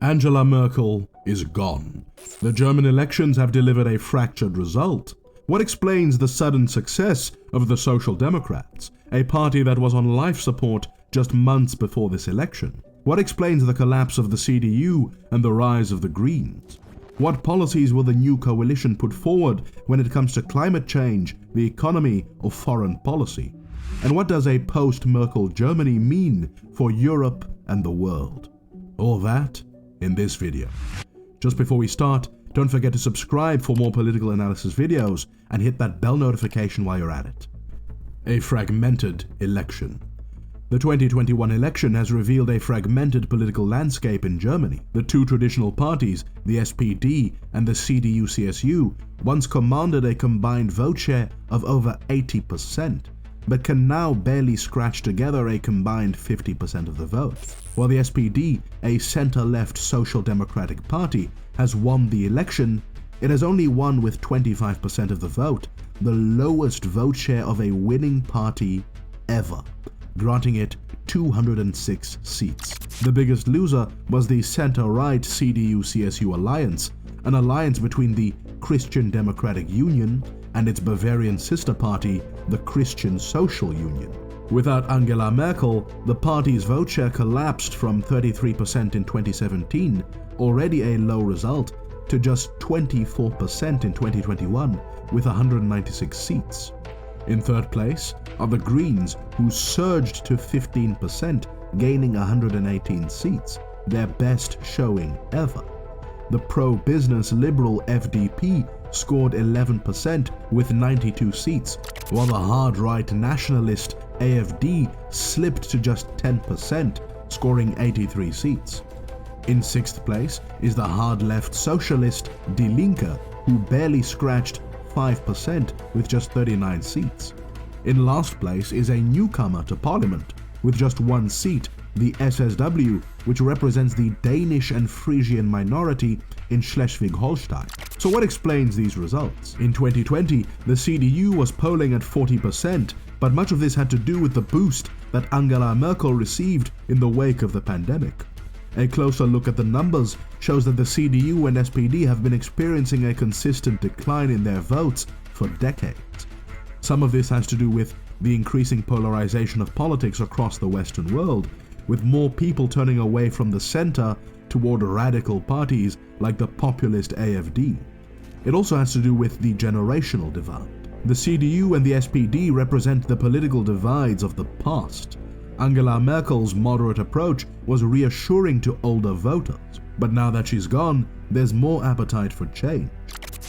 Angela Merkel is gone. The German elections have delivered a fractured result. What explains the sudden success of the Social Democrats, a party that was on life support just months before this election? What explains the collapse of the CDU and the rise of the Greens? What policies will the new coalition put forward when it comes to climate change, the economy, or foreign policy? And what does a post-Merkel Germany mean for Europe and the world? All that in this video. Just before we start, don't forget to subscribe for more political analysis videos and hit that bell notification while you're at it. A fragmented election. The 2021 election has revealed a fragmented political landscape in Germany. The two traditional parties, the SPD and the CDU-CSU, once commanded a combined vote share of over 80%, but can now barely scratch together a combined 50% of the vote. While the SPD, a center-left social democratic party, has won the election, it has only won with 25% of the vote, the lowest vote share of a winning party ever, granting it 206 seats. The biggest loser was the center-right CDU-CSU alliance, an alliance between the Christian Democratic Union and its Bavarian sister party, the Christian Social Union. Without Angela Merkel, the party's vote share collapsed from 33% in 2017, already a low result, to just 24% in 2021, with 196 seats. In third place are the Greens, who surged to 15%, gaining 118 seats, their best showing ever. The pro-business liberal FDP scored 11% with 92 seats, while the hard-right nationalist AfD slipped to just 10%, scoring 83 seats. In sixth place is the hard-left socialist Die Linke, who barely scratched 5% with just 39 seats. In last place is a newcomer to parliament with just one seat, the SSW, which represents the Danish and Frisian minority in Schleswig-Holstein. So what explains these results? In 2020, the CDU was polling at 40%, but much of this had to do with the boost that Angela Merkel received in the wake of the pandemic. A closer look at the numbers shows that the CDU and SPD have been experiencing a consistent decline in their votes for decades. Some of this has to do with the increasing polarization of politics across the Western world, with more people turning away from the center toward radical parties like the populist AfD. It also has to do with the generational divide. The CDU and the SPD represent the political divides of the past. Angela Merkel's moderate approach was reassuring to older voters, but now that she's gone, there's more appetite for change.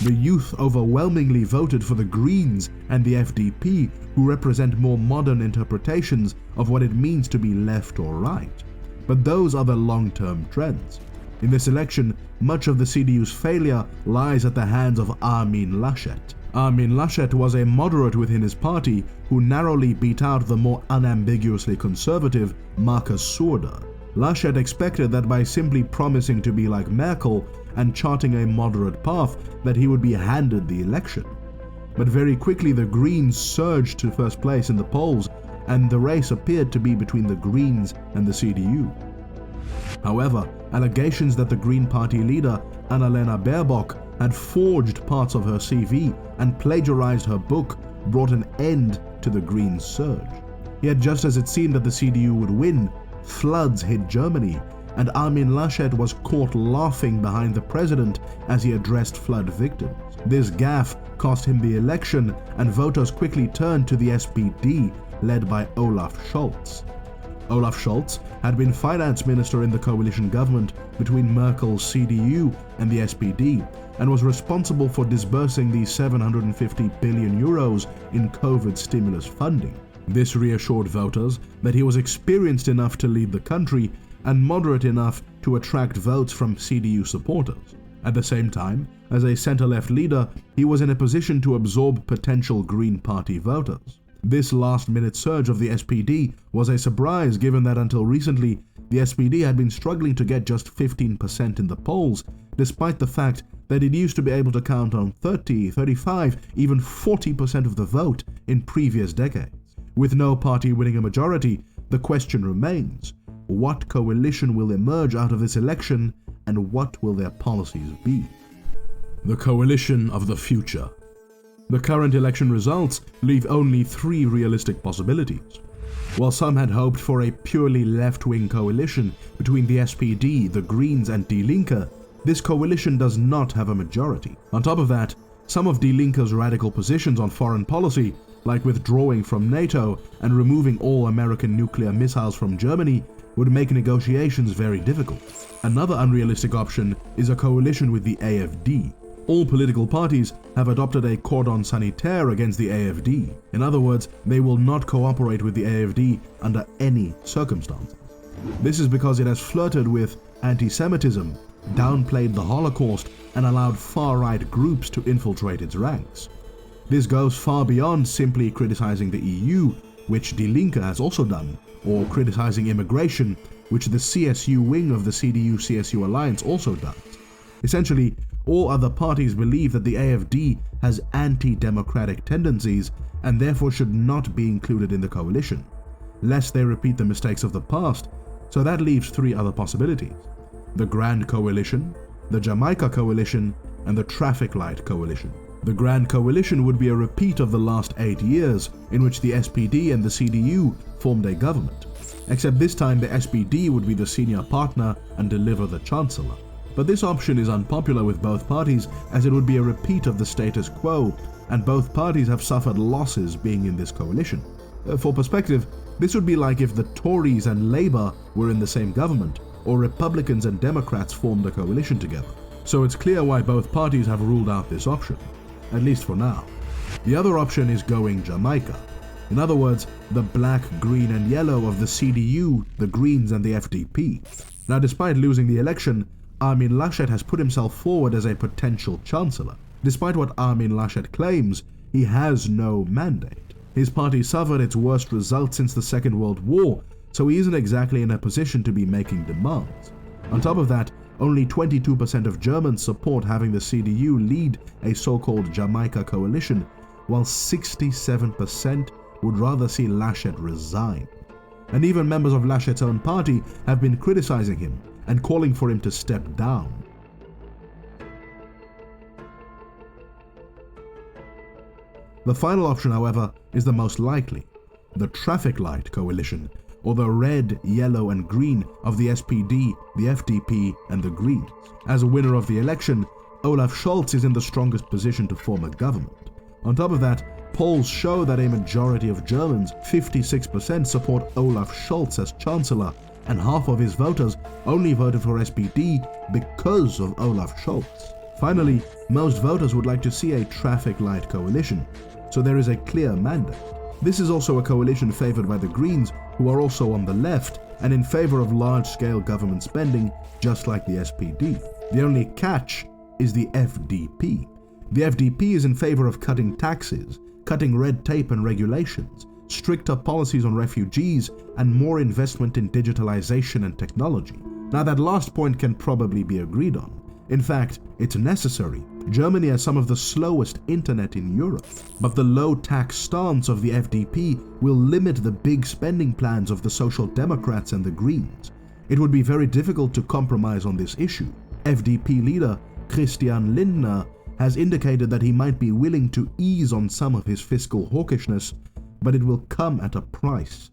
The youth overwhelmingly voted for the Greens and the FDP, who represent more modern interpretations of what it means to be left or right. But those are the long-term trends. In this election, much of the CDU's failure lies at the hands of Armin Laschet. Armin Laschet was a moderate within his party who narrowly beat out the more unambiguously conservative Markus Söder. Laschet expected that by simply promising to be like Merkel and charting a moderate path, that he would be handed the election. But very quickly the Greens surged to first place in the polls, and the race appeared to be between the Greens and the CDU. However, allegations that the Green Party leader, Annalena Baerbock, had forged parts of her CV and plagiarized her book brought an end to the Greens' surge. Yet just as it seemed that the CDU would win, floods hit Germany, and Armin Laschet was caught laughing behind the president as he addressed flood victims. This gaffe cost him the election, and voters quickly turned to the SPD, led by Olaf Scholz. Olaf Scholz had been finance minister in the coalition government between Merkel's CDU and the SPD, and was responsible for disbursing the 750 billion euros in COVID stimulus funding. This reassured voters that he was experienced enough to lead the country and moderate enough to attract votes from CDU supporters. At the same time, as a center-left leader, he was in a position to absorb potential Green Party voters. This last-minute surge of the SPD was a surprise, given that until recently, the SPD had been struggling to get just 15% in the polls, despite the fact that it used to be able to count on 30, 35, even 40% of the vote in previous decades. With no party winning a majority, the question remains: what coalition will emerge out of this election, and what will their policies be? The coalition of the future. The current election results leave only 3 realistic possibilities. While some had hoped for a purely left-wing coalition between the SPD, the Greens and Die Linke, this coalition does not have a majority. On top of that, some of Die Linke's radical positions on foreign policy, like withdrawing from NATO and removing all American nuclear missiles from Germany, would make negotiations very difficult. Another unrealistic option is a coalition with the AfD. All political parties have adopted a cordon sanitaire against the AfD. In other words, they will not cooperate with the AfD under any circumstances. This is because it has flirted with anti-Semitism, downplayed the Holocaust, and allowed far-right groups to infiltrate its ranks. This goes far beyond simply criticizing the EU, which Die Linke has also done, or criticizing immigration, which the CSU wing of the CDU-CSU alliance also does. Essentially, all other parties believe that the AfD has anti-democratic tendencies and therefore should not be included in the coalition, lest they repeat the mistakes of the past, so that leaves 3 other possibilities: the Grand Coalition, the Jamaica Coalition, and the Traffic Light Coalition. The Grand Coalition would be a repeat of the last 8 years, in which the SPD and the CDU formed a government, except this time the SPD would be the senior partner and deliver the Chancellor. But this option is unpopular with both parties, as it would be a repeat of the status quo, and both parties have suffered losses being in this coalition. For perspective, this would be like if the Tories and Labour were in the same government, or Republicans and Democrats formed a coalition together. So it's clear why both parties have ruled out this option, at least for now. The other option is going Jamaica. In other words, the black, green and yellow of the CDU, the Greens and the FDP. Now, despite losing the election, Armin Laschet has put himself forward as a potential chancellor. Despite what Armin Laschet claims, he has no mandate. His party suffered its worst result since the Second World War, so he isn't exactly in a position to be making demands. On top of that, only 22% of Germans support having the CDU lead a so-called Jamaica coalition, while 67% would rather see Laschet resign. And even members of Laschet's own party have been criticizing him and calling for him to step down. The final option, however, is the most likely: the Traffic Light Coalition, or the red, yellow and green of the SPD, the FDP and the Greens. As a winner of the election, Olaf Scholz is in the strongest position to form a government. On top of that, polls show that a majority of Germans, 56%, support Olaf Scholz as Chancellor, and half of his voters only voted for SPD because of Olaf Scholz. Finally, most voters would like to see a traffic light coalition, so there is a clear mandate. This is also a coalition favored by the Greens, who are also on the left and in favor of large-scale government spending, just like the SPD. The only catch is the FDP. The FDP is in favor of cutting taxes, cutting red tape and regulations, stricter policies on refugees, and more investment in digitalization and technology. Now, that last point can probably be agreed on. In fact, it's necessary. Germany has some of the slowest internet in Europe, but the low tax stance of the FDP will limit the big spending plans of the Social Democrats and the Greens. It would be very difficult to compromise on this issue. FDP leader Christian Lindner has indicated that he might be willing to ease on some of his fiscal hawkishness, but it will come at a price.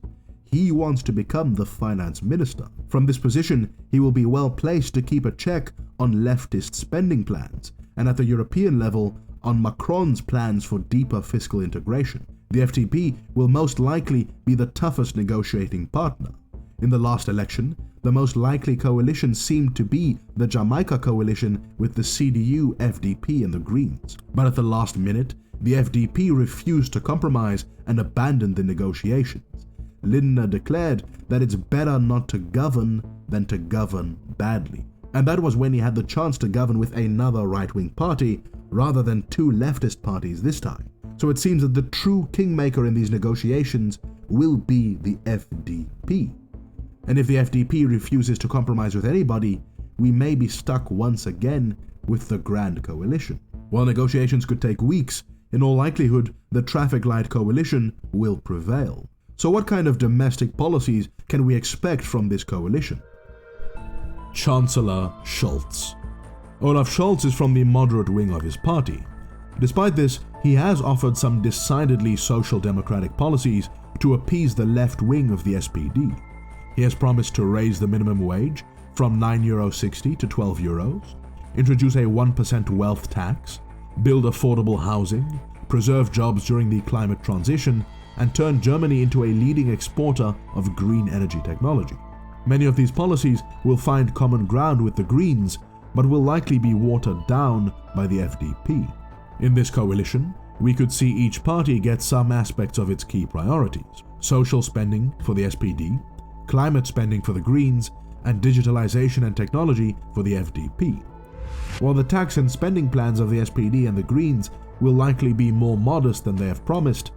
He wants to become the finance minister. From this position, he will be well placed to keep a check on leftist spending plans, and at the European level, on Macron's plans for deeper fiscal integration. The FDP will most likely be the toughest negotiating partner. In the last election, the most likely coalition seemed to be the Jamaica coalition with the CDU, FDP and the Greens. But at the last minute, the FDP refused to compromise and abandoned the negotiations. Lindner declared that it's better not to govern than to govern badly. And that was when he had the chance to govern with another right-wing party rather than 2 leftist parties this time. So it seems that the true kingmaker in these negotiations will be the FDP. And if the FDP refuses to compromise with anybody, we may be stuck once again with the Grand Coalition. While negotiations could take weeks, in all likelihood, the Traffic Light Coalition will prevail. So what kind of domestic policies can we expect from this coalition? Chancellor Scholz. Olaf Scholz is from the moderate wing of his party. Despite this, he has offered some decidedly social democratic policies to appease the left wing of the SPD. He has promised to raise the minimum wage from €9.60 to €12, introduce a 1% wealth tax, build affordable housing, preserve jobs during the climate transition, and turn Germany into a leading exporter of green energy technology. Many of these policies will find common ground with the Greens, but will likely be watered down by the FDP. In this coalition, we could see each party get some aspects of its key priorities: social spending for the SPD, climate spending for the Greens, and digitalization and technology for the FDP. While the tax and spending plans of the SPD and the Greens will likely be more modest than they have promised,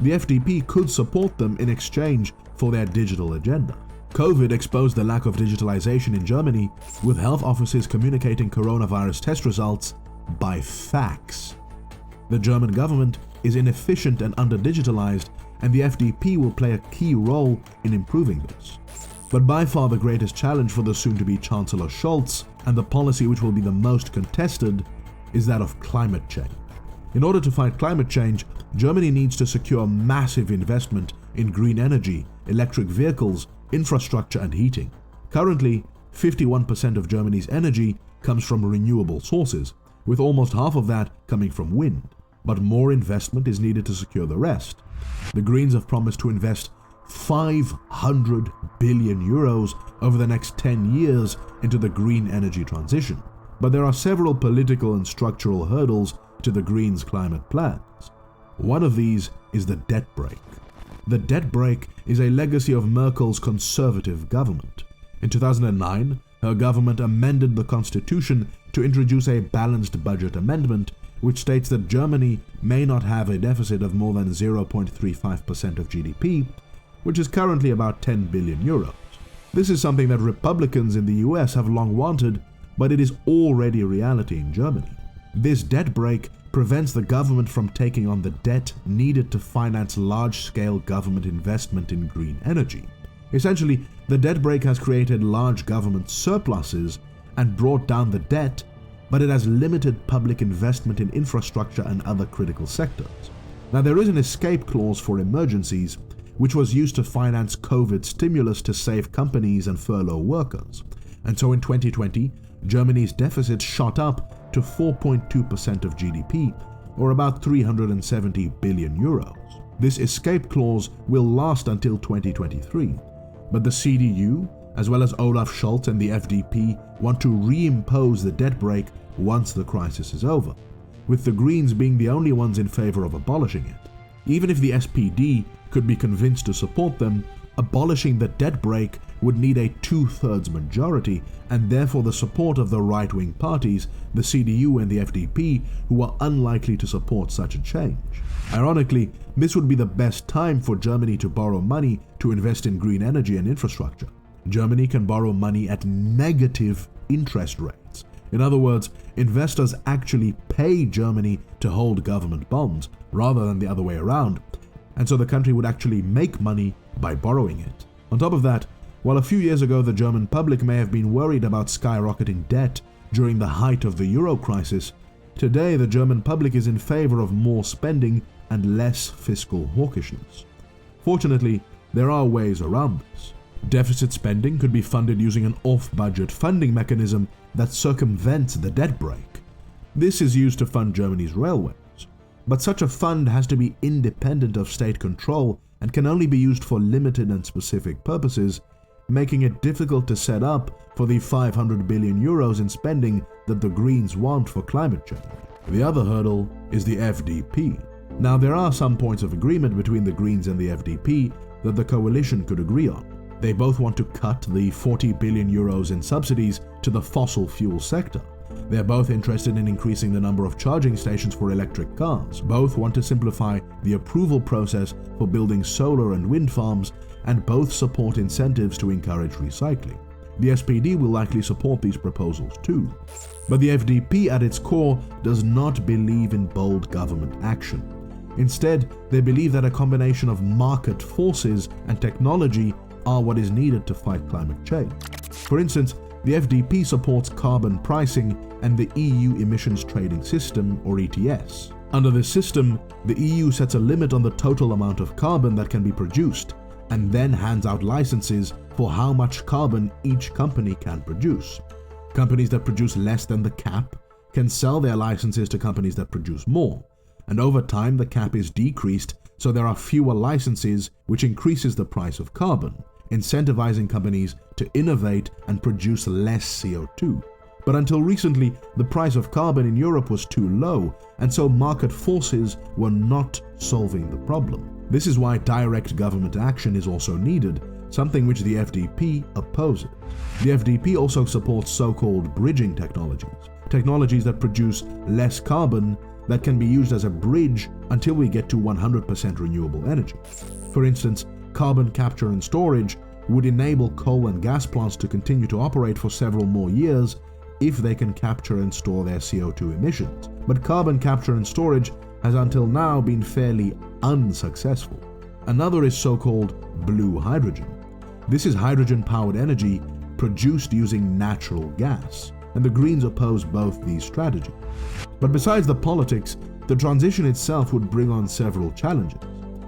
the FDP could support them in exchange for their digital agenda. COVID exposed the lack of digitalization in Germany, with health offices communicating coronavirus test results by fax. The German government is inefficient and under-digitalized, and the FDP will play a key role in improving this. But by far the greatest challenge for the soon-to-be Chancellor Scholz, and the policy which will be the most contested, is that of climate change. In order to fight climate change, Germany needs to secure massive investment in green energy, electric vehicles, infrastructure and heating. Currently, 51% of Germany's energy comes from renewable sources, with almost half of that coming from wind. But more investment is needed to secure the rest. The Greens have promised to invest €500 billion over the next 10 years into the green energy transition. But there are several political and structural hurdles to the Greens' climate plans. One of these is the debt brake. The debt brake is a legacy of Merkel's conservative government. In 2009, her government amended the constitution to introduce a balanced budget amendment, which states that Germany may not have a deficit of more than 0.35% of GDP, which is currently about €10 billion. This is something that Republicans in the US have long wanted, but it is already a reality in Germany. This debt brake prevents the government from taking on the debt needed to finance large-scale government investment in green energy. Essentially, the debt brake has created large government surpluses and brought down the debt, but it has limited public investment in infrastructure and other critical sectors. Now, there is an escape clause for emergencies, which was used to finance COVID stimulus to save companies and furlough workers. And so in 2020, Germany's deficit shot up to 4.2% of GDP, or about €370 billion. This escape clause will last until 2023, but the CDU, as well as Olaf Scholz and the FDP, want to reimpose the debt brake once the crisis is over, with the Greens being the only ones in favor of abolishing it. Even if the SPD could be convinced to support them, abolishing the debt brake would need a 2/3 majority, and therefore the support of the right-wing parties, the CDU and the FDP, who are unlikely to support such a change. Ironically, this would be the best time for Germany to borrow money to invest in green energy and infrastructure. Germany can borrow money at negative interest rates. In other words, investors actually pay Germany to hold government bonds, rather than the other way around, and so the country would actually make money by borrowing it. On top of that, while a few years ago the German public may have been worried about skyrocketing debt during the height of the euro crisis, today the German public is in favor of more spending and less fiscal hawkishness. Fortunately, there are ways around this. Deficit spending could be funded using an off-budget funding mechanism that circumvents the debt brake. This is used to fund Germany's railways. But such a fund has to be independent of state control and can only be used for limited and specific purposes, making it difficult to set up for the €500 billion in spending that the Greens want for climate change. The other hurdle is the FDP. Now, there are some points of agreement between the Greens and the FDP that the coalition could agree on. They both want to cut the €40 billion in subsidies to the fossil fuel sector. They are both interested in increasing the number of charging stations for electric cars. Both want to simplify the approval process for building solar and wind farms, and both support incentives to encourage recycling. The SPD will likely support these proposals too. But the FDP at its core does not believe in bold government action. Instead, they believe that a combination of market forces and technology are what is needed to fight climate change. For instance, The FDP supports carbon pricing and the EU Emissions Trading System, or ETS. Under this system, the EU sets a limit on the total amount of carbon that can be produced, and then hands out licenses for how much carbon each company can produce. Companies that produce less than the cap can sell their licenses to companies that produce more, and over time the cap is decreased so there are fewer licenses, which increases the price of carbon, incentivizing companies to innovate and produce less CO2. But until recently, the price of carbon in Europe was too low, and so market forces were not solving the problem. This is why direct government action is also needed, something which the FDP opposes. The FDP also supports so-called bridging technologies that produce less carbon that can be used as a bridge until we get to 100% renewable energy. For instance, carbon capture and storage would enable coal and gas plants to continue to operate for several more years if they can capture and store their CO2 emissions. But carbon capture and storage has until now been fairly unsuccessful. Another is so-called blue hydrogen. This is hydrogen-powered energy produced using natural gas, and the Greens oppose both these strategies. But besides the politics, the transition itself would bring on several challenges.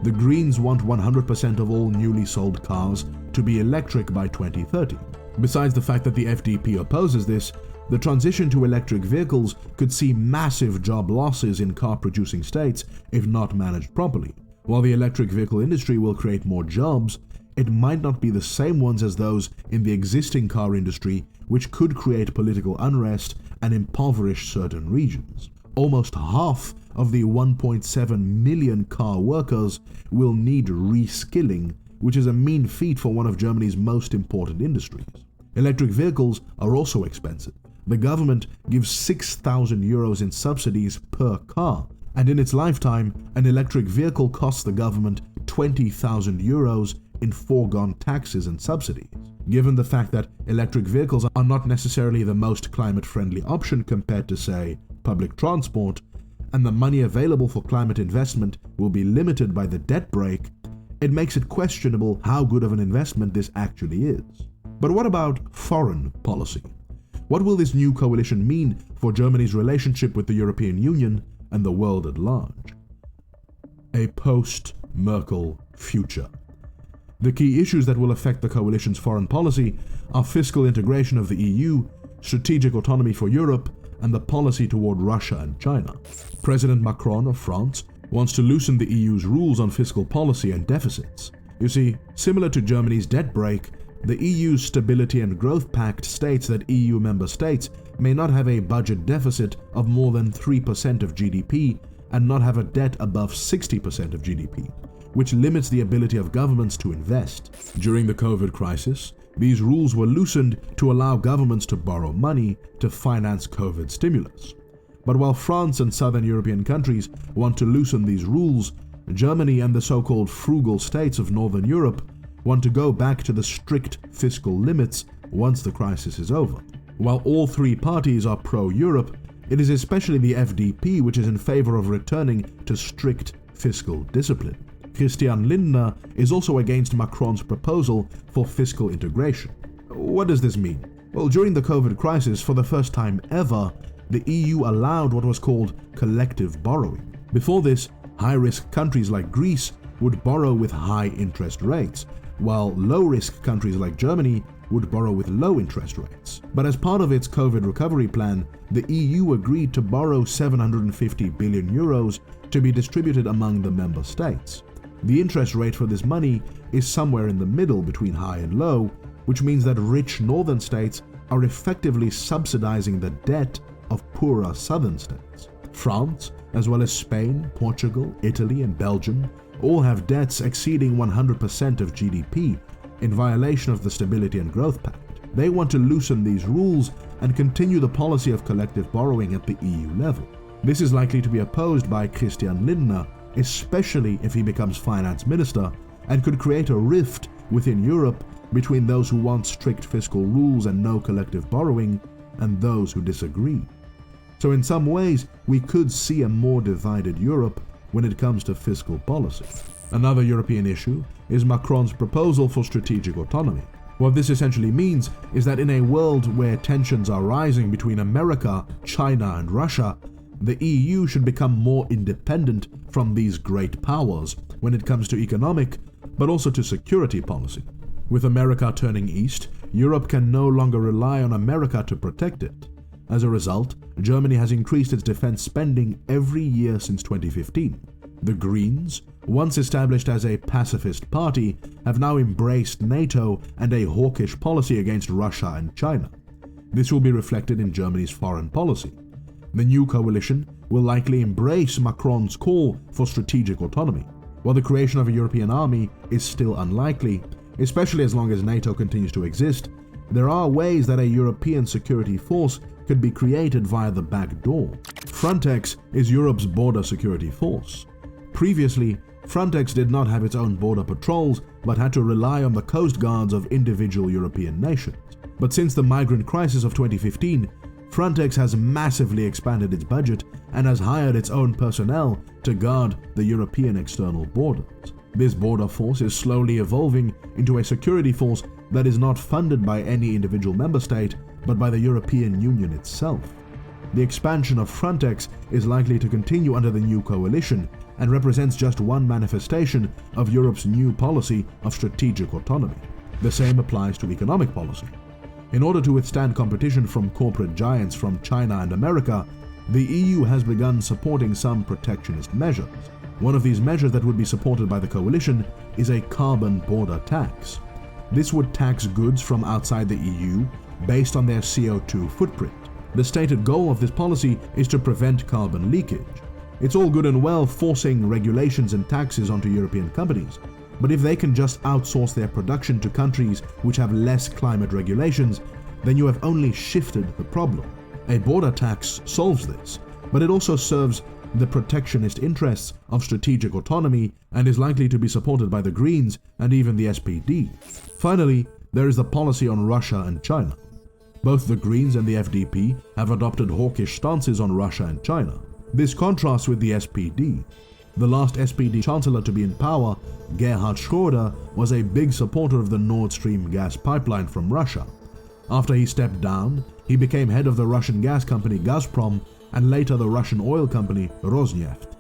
The Greens want 100% of all newly sold cars to be electric by 2030. Besides the fact that the FDP opposes this, the transition to electric vehicles could see massive job losses in car-producing states if not managed properly. While the electric vehicle industry will create more jobs, it might not be the same ones as those in the existing car industry, which could create political unrest and impoverish certain regions. Almost half of the 1.7 million car workers will need reskilling, which is a mean feat for one of Germany's most important industries. Electric vehicles are also expensive. The government gives 6,000 euros in subsidies per car, and in its lifetime, an electric vehicle costs the government 20,000 euros in foregone taxes and subsidies. Given the fact that electric vehicles are not necessarily the most climate-friendly option compared to, say, public transport, and the money available for climate investment will be limited by the debt brake, it makes it questionable how good of an investment this actually is. But what about foreign policy? What will this new coalition mean for Germany's relationship with the European Union and the world at large? A post-Merkel future. The key issues that will affect the coalition's foreign policy are fiscal integration of the EU, strategic autonomy for Europe, and the policy toward Russia and China. President Macron of France wants to loosen the EU's rules on fiscal policy and deficits. You see, similar to Germany's debt brake, the EU's Stability and Growth Pact states that EU member states may not have a budget deficit of more than 3% of GDP and not have a debt above 60% of GDP, which limits the ability of governments to invest. During the COVID crisis, these rules were loosened to allow governments to borrow money to finance COVID stimulus. But while France and southern European countries want to loosen these rules, Germany and the so-called frugal states of Northern Europe want to go back to the strict fiscal limits once the crisis is over. While all three parties are pro-Europe, it is especially the FDP which is in favor of returning to strict fiscal discipline. Christian Lindner is also against Macron's proposal for fiscal integration. What does this mean? Well, during the COVID crisis, for the first time ever, the EU allowed what was called collective borrowing. Before this, high-risk countries like Greece would borrow with high interest rates, while low-risk countries like Germany would borrow with low interest rates. But as part of its COVID recovery plan, the EU agreed to borrow 750 billion euros to be distributed among the member states. The interest rate for this money is somewhere in the middle between high and low, which means that rich northern states are effectively subsidizing the debt of poorer southern states. France, as well as Spain, Portugal, Italy, and Belgium, all have debts exceeding 100% of GDP in violation of the Stability and Growth Pact. They want to loosen these rules and continue the policy of collective borrowing at the EU level. This is likely to be opposed by Christian Lindner, especially if he becomes finance minister, and could create a rift within Europe between those who want strict fiscal rules and no collective borrowing and those who disagree. So in some ways, we could see a more divided Europe when it comes to fiscal policy. Another European issue is Macron's proposal for strategic autonomy. What this essentially means is that in a world where tensions are rising between America, China, and Russia, the EU should become more independent from these great powers when it comes to economic, but also to security policy. With America turning east, Europe can no longer rely on America to protect it. As a result, Germany has increased its defense spending every year since 2015. The Greens, once established as a pacifist party, have now embraced NATO and a hawkish policy against Russia and China. This will be reflected in Germany's foreign policy. The new coalition will likely embrace Macron's call for strategic autonomy. While the creation of a European army is still unlikely, especially as long as NATO continues to exist, there are ways that a European security force could be created via the back door. Frontex is Europe's border security force. Previously, Frontex did not have its own border patrols but had to rely on the coast guards of individual European nations. But since the migrant crisis of 2015, Frontex has massively expanded its budget and has hired its own personnel to guard the European external borders. This border force is slowly evolving into a security force that is not funded by any individual member state, but by the European Union itself. The expansion of Frontex is likely to continue under the new coalition and represents just one manifestation of Europe's new policy of strategic autonomy. The same applies to economic policy. In order to withstand competition from corporate giants from China and America, the EU has begun supporting some protectionist measures. One of these measures that would be supported by the coalition is a carbon border tax. This would tax goods from outside the EU based on their CO2 footprint. The stated goal of this policy is to prevent carbon leakage. It's all good and well forcing regulations and taxes onto European companies, but if they can just outsource their production to countries which have less climate regulations, then you have only shifted the problem. A border tax solves this, but it also serves the protectionist interests of strategic autonomy and is likely to be supported by the Greens and even the SPD. Finally, there is the policy on Russia and China. Both the Greens and the FDP have adopted hawkish stances on Russia and China. This contrasts with the SPD. The last SPD Chancellor to be in power, Gerhard Schröder, was a big supporter of the Nord Stream gas pipeline from Russia. After he stepped down, he became head of the Russian gas company Gazprom and later the Russian oil company Rosneft.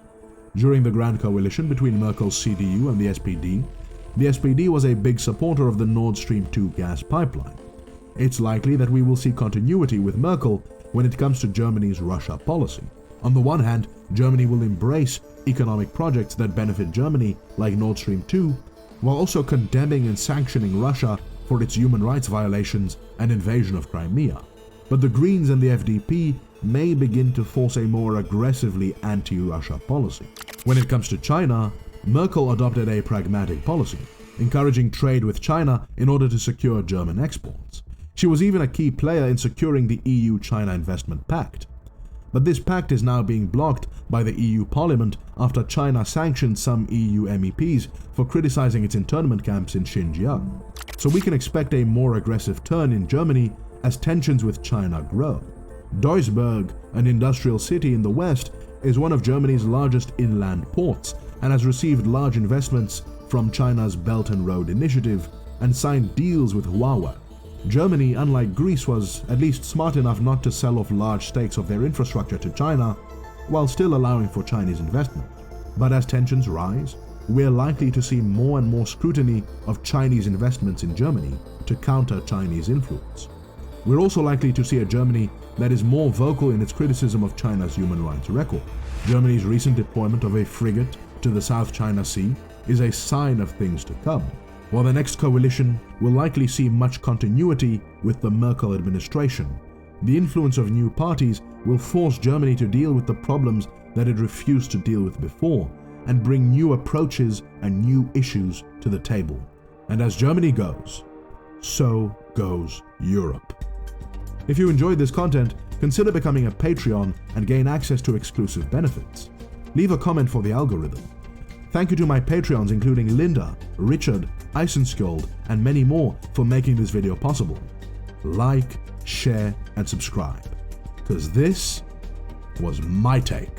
During the Grand Coalition between Merkel's CDU and the SPD was a big supporter of the Nord Stream 2 gas pipeline. It's likely that we will see continuity with Merkel when it comes to Germany's Russia policy. On the one hand, Germany will embrace economic projects that benefit Germany, like Nord Stream 2, while also condemning and sanctioning Russia for its human rights violations and invasion of Crimea. But the Greens and the FDP may begin to force a more aggressively anti-Russia policy. When it comes to China, Merkel adopted a pragmatic policy, encouraging trade with China in order to secure German exports. She was even a key player in securing the EU-China Investment Pact. But this pact is now being blocked by the EU Parliament after China sanctioned some EU MEPs for criticizing its internment camps in Xinjiang. So we can expect a more aggressive turn in Germany as tensions with China grow. Duisburg, an industrial city in the west, is one of Germany's largest inland ports and has received large investments from China's Belt and Road Initiative and signed deals with Huawei. Germany, unlike Greece, was at least smart enough not to sell off large stakes of their infrastructure to China, while still allowing for Chinese investment. But as tensions rise, we're likely to see more and more scrutiny of Chinese investments in Germany to counter Chinese influence. We're also likely to see a Germany that is more vocal in its criticism of China's human rights record. Germany's recent deployment of a frigate to the South China Sea is a sign of things to come. While the next coalition will likely see much continuity with the Merkel administration, the influence of new parties will force Germany to deal with the problems that it refused to deal with before and bring new approaches and new issues to the table. And as Germany goes, so goes Europe. If you enjoyed this content, consider becoming a Patreon and gain access to exclusive benefits. Leave a comment for the algorithm. Thank you to my Patreons including Linda, Richard, Eisenskjold, and many more for making this video possible. Like, share, and subscribe, because this was my take.